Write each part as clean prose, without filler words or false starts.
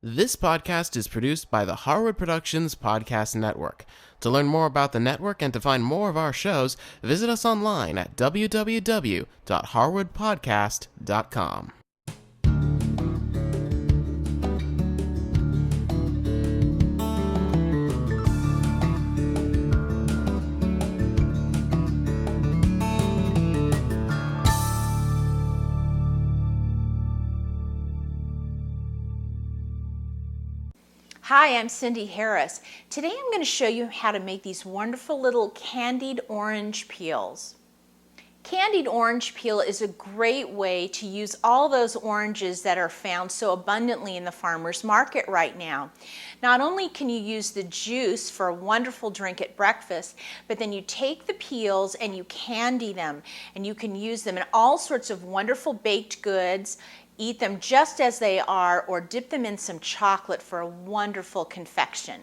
This podcast is produced by the Harwood Productions Podcast Network. To learn more about the network and to find more of our shows, visit us online at www.harwoodpodcast.com. Hi, I'm Cindy Harris. Today I'm going to show you how to make these wonderful little candied orange peels. Candied orange peel is a great way to use all those oranges that are found so abundantly in the farmer's market right now. Not only can you use the juice for a wonderful drink at breakfast, but then you take the peels and you candy them, and you can use them in all sorts of wonderful baked goods. Eat them just as they are, or dip them in some chocolate for a wonderful confection.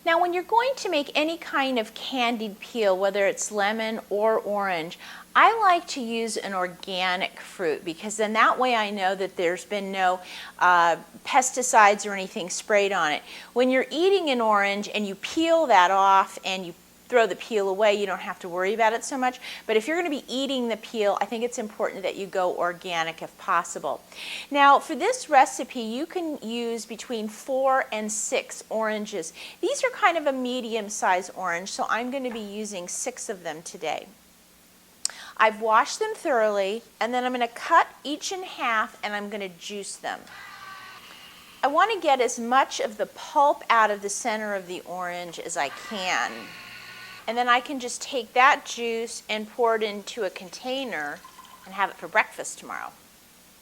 Now, when you're going to make any kind of candied peel, whether it's lemon or orange, I like to use an organic fruit because then that way I know that there's been no pesticides or anything sprayed on it. When you're eating an orange and you peel that off and you throw the peel away, you don't have to worry about it so much. But if you're going to be eating the peel, I think it's important that you go organic if possible. Now, for this recipe, you can use between 4 and 6 oranges. These are kind of a medium-sized orange, so I'm going to be using 6 of them today. I've washed them thoroughly, and then I'm going to cut each in half, and I'm going to juice them. I want to get as much of the pulp out of the center of the orange as I can. And then I can just take that juice and pour it into a container and have it for breakfast tomorrow.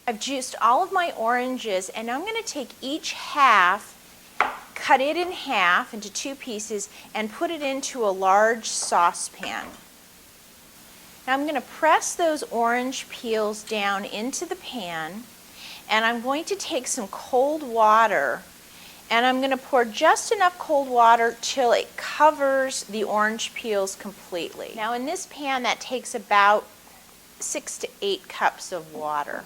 I've juiced all of my oranges, and I'm going to take each half, cut it in half into 2 pieces, and put it into a large saucepan. Now I'm going to press those orange peels down into the pan, and I'm going to take some cold water, and I'm going to pour just enough cold water till it covers the orange peels completely. Now in this pan, that takes about 6 to 8 cups of water.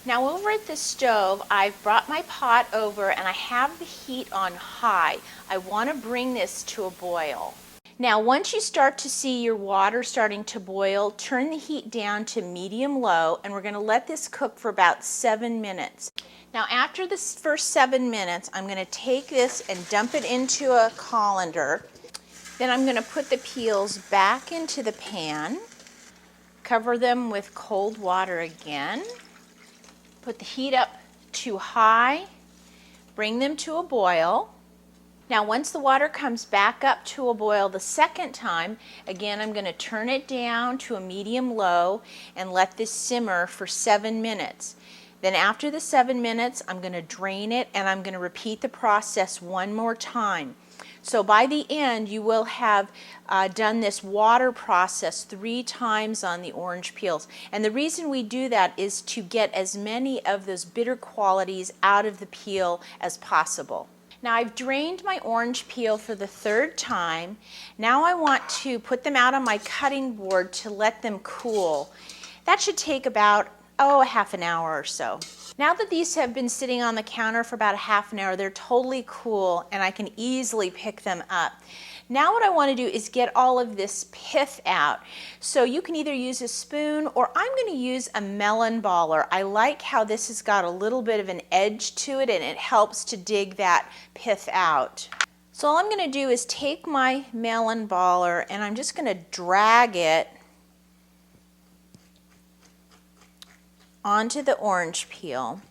Now over at the stove, I've brought my pot over and I have the heat on high. I want to bring this to a boil. Now once you start to see your water starting to boil, turn the heat down to medium-low, and we're going to let this cook for about 7 minutes. Now after the first 7 minutes, I'm going to take this and dump it into a colander. Then I'm going to put the peels back into the pan, cover them with cold water again, put the heat up to high, bring them to a boil. Now once the water comes back up to a boil the second time, again I'm going to turn it down to a medium-low and let this simmer for 7 minutes. Then after the 7 minutes, I'm going to drain it and I'm going to repeat the process one more time. So by the end, you will have done this water process 3 times on the orange peels. And the reason we do that is to get as many of those bitter qualities out of the peel as possible. Now I've drained my orange peel for the 3rd time. Now I want to put them out on my cutting board to let them cool. That should take about a half an hour or so. Now that these have been sitting on the counter for about a half an hour, they're totally cool and I can easily pick them up. Now what I want to do is get all of this pith out. So you can either use a spoon, or I'm going to use a melon baller. I like how this has got a little bit of an edge to it and it helps to dig that pith out. So all I'm going to do is take my melon baller and I'm just going to drag it onto the orange peel,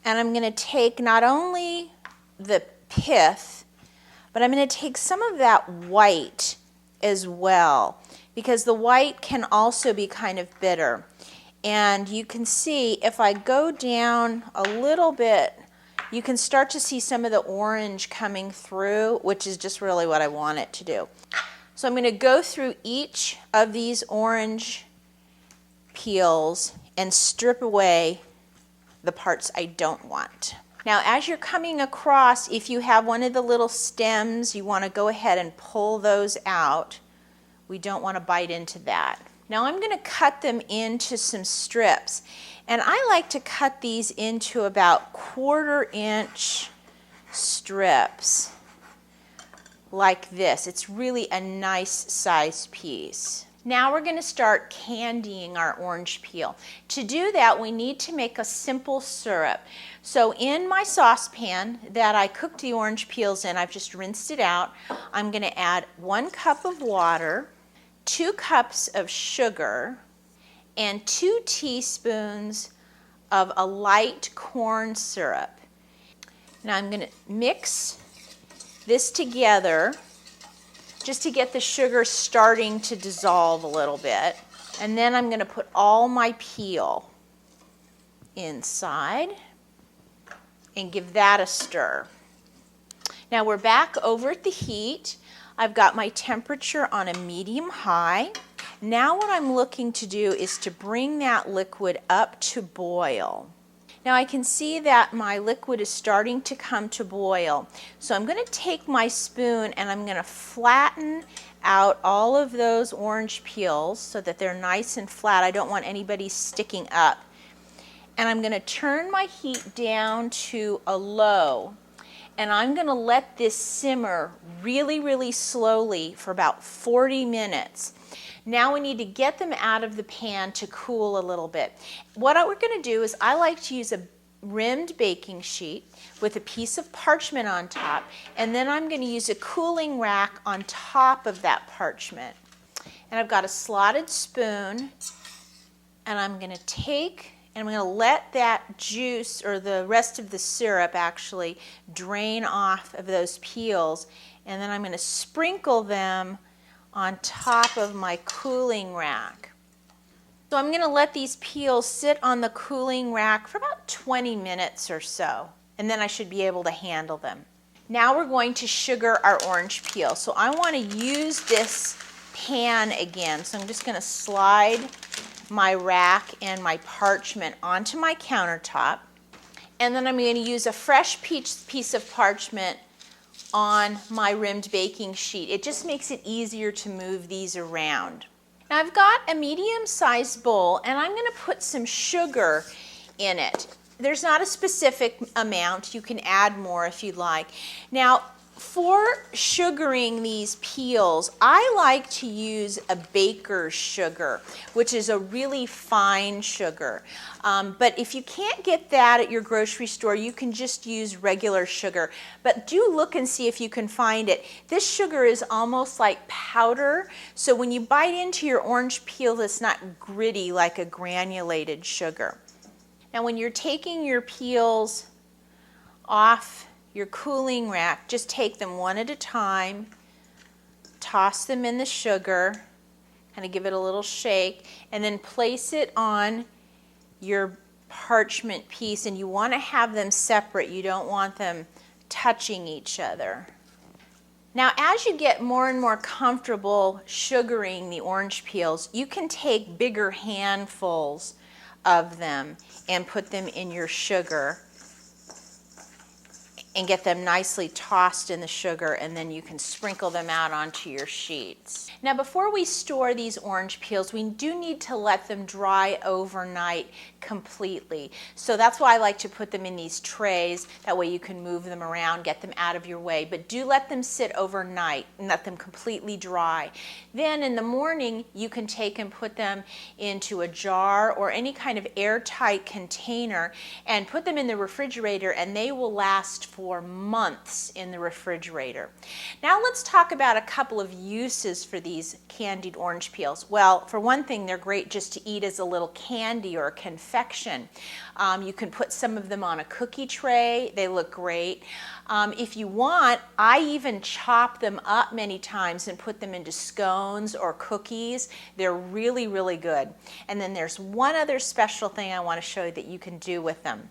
and I'm going to take not only the pith, but I'm going to take some of that white as well, because the white can also be kind of bitter. And you can see if I go down a little bit, you can start to see some of the orange coming through, which is just really what I want it to do. So I'm going to go through each of these orange peels and strip away the parts I don't want. Now as you're coming across, if you have one of the little stems, you want to go ahead and pull those out. We don't want to bite into that. Now I'm going to cut them into some strips, and I like to cut these into about 1/4 inch strips like this. It's really a nice size piece. Now we're going to start candying our orange peel. To do that, we need to make a simple syrup. So in my saucepan that I cooked the orange peels in, I've just rinsed it out. I'm going to add 1 cup of water, 2 cups of sugar, and 2 teaspoons of a light corn syrup. Now I'm going to mix this together just to get the sugar starting to dissolve a little bit. And then I'm going to put all my peel inside and give that a stir. Now we're back over at the heat. I've got my temperature on a medium high. Now what I'm looking to do is to bring that liquid up to boil. Now I can see that my liquid is starting to come to boil. So I'm going to take my spoon and I'm going to flatten out all of those orange peels so that they're nice and flat. I don't want anybody sticking up. And I'm going to turn my heat down to a low. And I'm going to let this simmer really, really slowly for about 40 minutes. Now we need to get them out of the pan to cool a little bit. What we're going to do is I like to use a rimmed baking sheet with a piece of parchment on top, and then I'm going to use a cooling rack on top of that parchment. And I've got a slotted spoon, and I'm going to take and I'm going to let that juice, or the rest of the syrup actually, drain off of those peels, and then I'm going to sprinkle them on top of my cooling rack. So I'm going to let these peels sit on the cooling rack for about 20 minutes or so, and then I should be able to handle them. Now we're going to sugar our orange peel. So I want to use this pan again. So I'm just going to slide my rack and my parchment onto my countertop, and then I'm going to use a fresh piece of parchment on my rimmed baking sheet. It just makes it easier to move these around. Now I've got a medium-sized bowl, and I'm going to put some sugar in it. There's not a specific amount. You can add more if you'd like. Now, for sugaring these peels, I like to use a baker's sugar, which is a really fine sugar. But if you can't get that at your grocery store, you can just use regular sugar. But do look and see if you can find it. This sugar is almost like powder, so when you bite into your orange peel, it's not gritty like a granulated sugar. Now when you're taking your peels off your cooling rack, just take them one at a time, toss them in the sugar, kind of give it a little shake, and then place it on your parchment piece. And you want to have them separate. You don't want them touching each other. Now, as you get more and more comfortable sugaring the orange peels, you can take bigger handfuls of them and put them in your sugar and get them nicely tossed in the sugar, and then you can sprinkle them out onto your sheets. Now before we store these orange peels, we do need to let them dry overnight completely. So that's why I like to put them in these trays. That way you can move them around, get them out of your way. But do let them sit overnight and let them completely dry. Then in the morning, you can take and put them into a jar or any kind of airtight container and put them in the refrigerator, and they will last for months in the refrigerator. Now let's talk about a couple of uses for these candied orange peels. Well, for one thing, they're great just to eat as a little candy or a confection. You can put some of them on a cookie tray. They look great. If you want, I even chop them up many times and put them into scones or cookies. They're really, really good. And then there's one other special thing I want to show you that you can do with them.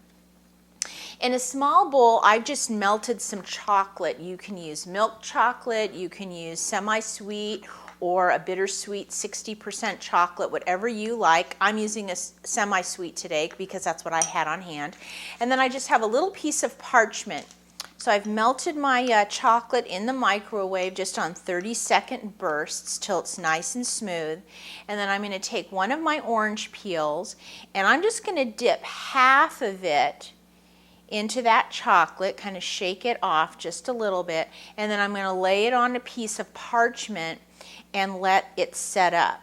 In a small bowl, I've just melted some chocolate. You can use milk chocolate, you can use semi-sweet or a bittersweet 60% chocolate, whatever you like. I'm using a semi-sweet today because that's what I had on hand. And then I just have a little piece of parchment. So I've melted my chocolate in the microwave just on 30-second bursts till it's nice and smooth. And then I'm going to take one of my orange peels, and I'm just going to dip half of it into that chocolate, kind of shake it off just a little bit, and then I'm going to lay it on a piece of parchment and let it set up.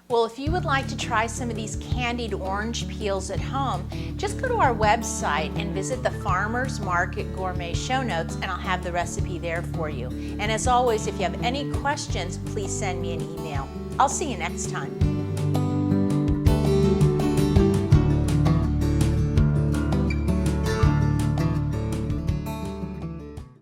Well, if you would like to try some of these candied orange peels at home, just go to our website and visit the Farmers Market Gourmet show notes, and I'll have the recipe there for you. And as always, if you have any questions, please send me an email. I'll see you next time.